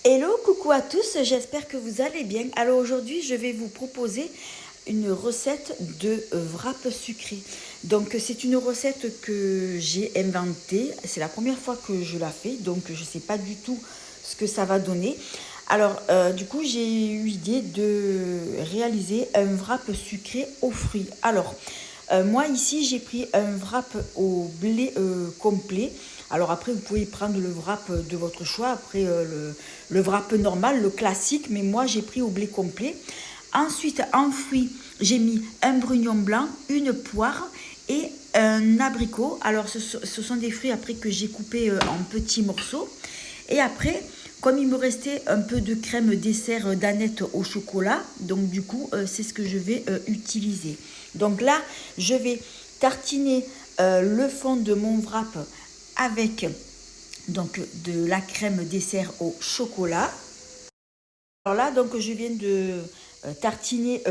Hello, coucou à tous, j'espère que vous allez bien. Alors aujourd'hui, je vais vous proposer une recette de wrap sucré. Donc c'est une recette que j'ai inventée, c'est la première fois que je la fais, donc je ne sais pas du tout ce que ça va donner. Alors du coup, j'ai eu l'idée de réaliser un wrap sucré aux fruits. Alors moi ici, j'ai pris un wrap au blé complet. Alors après, vous pouvez prendre le wrap de votre choix. Après, le wrap normal, le classique. Mais moi, j'ai pris au blé complet. Ensuite, en fruits, j'ai mis un brugnon blanc, une poire et un abricot. Alors, ce sont des fruits après que j'ai coupés en petits morceaux. Et après, comme il me restait un peu de crème dessert d'Annette au chocolat, donc du coup, c'est ce que je vais utiliser. Donc là, je vais tartiner le fond de mon wrap avec donc de la crème dessert au chocolat. Alors là, donc je viens de tartiner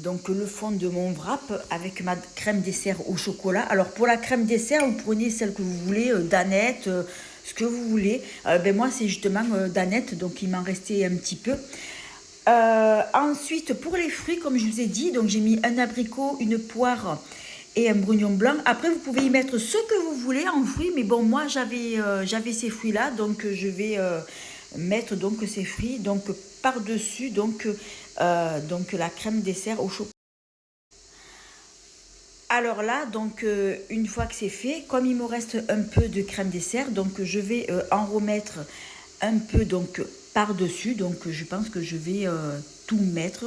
donc le fond de mon wrap avec ma crème dessert au chocolat. Alors pour la crème dessert, vous prenez celle que vous voulez, d'Annette, ce que vous voulez. Ben moi, c'est justement d'Annette, donc il m'en restait un petit peu. Ensuite, pour les fruits, comme je vous ai dit, donc j'ai mis un abricot, une poire et un brugnon blanc. Après, vous pouvez y mettre ce que vous voulez en fruits, mais bon, moi j'avais ces fruits-là, donc je vais mettre donc ces fruits donc par-dessus donc la crème dessert au chocolat. Alors là, donc une fois que c'est fait, comme il me reste un peu de crème dessert, donc je vais en remettre un peu donc par-dessus. Donc je pense que je vais tout mettre.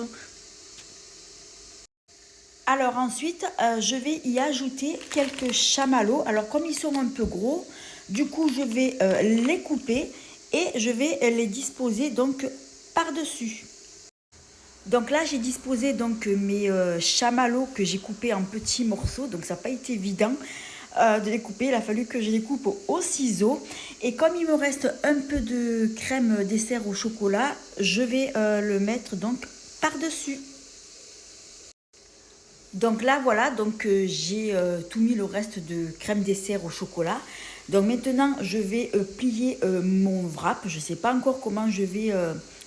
Alors ensuite, je vais y ajouter quelques chamallows. Alors comme ils sont un peu gros, du coup je vais les couper et je vais les disposer donc par-dessus. Donc là j'ai disposé donc mes chamallows que j'ai coupés en petits morceaux. Donc ça n'a pas été évident de les couper. Il a fallu que je les coupe au ciseau. Et comme il me reste un peu de crème dessert au chocolat, je vais le mettre donc par-dessus. Donc là, voilà, donc j'ai tout mis le reste de crème dessert au chocolat. Donc maintenant, je vais plier mon wrap. Je ne sais pas encore comment je vais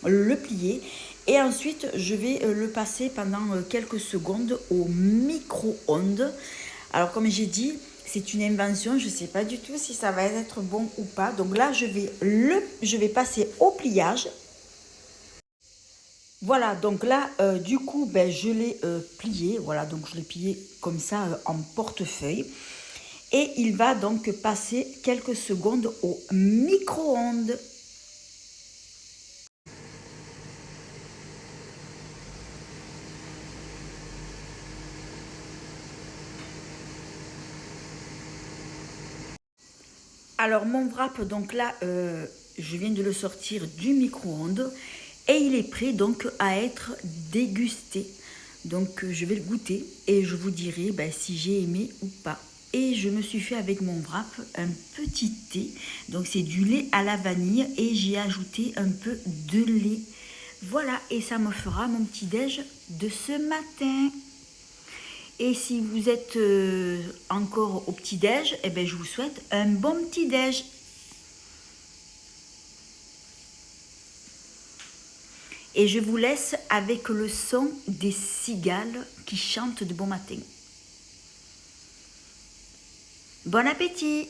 le plier. Et ensuite, je vais le passer pendant quelques secondes au micro-ondes. Alors, comme j'ai dit, c'est une invention. Je ne sais pas du tout si ça va être bon ou pas. Donc là, je vais passer au pliage. Voilà, donc là, du coup, ben, je l'ai plié. Voilà, donc je l'ai plié comme ça en portefeuille. Et il va donc passer quelques secondes au micro-ondes. Alors, mon wrap, donc là, je viens de le sortir du micro-ondes. Et il est prêt donc à être dégusté. Donc, je vais le goûter et je vous dirai ben, si j'ai aimé ou pas. Et je me suis fait avec mon wrap un petit thé. Donc c'est du lait à la vanille et j'ai ajouté un peu de lait. Voilà, et ça me fera mon petit déj de ce matin. Et si vous êtes encore au petit déj, eh ben, je vous souhaite un bon petit déj. Et je vous laisse avec le son des cigales qui chantent de bon matin. Bon appétit!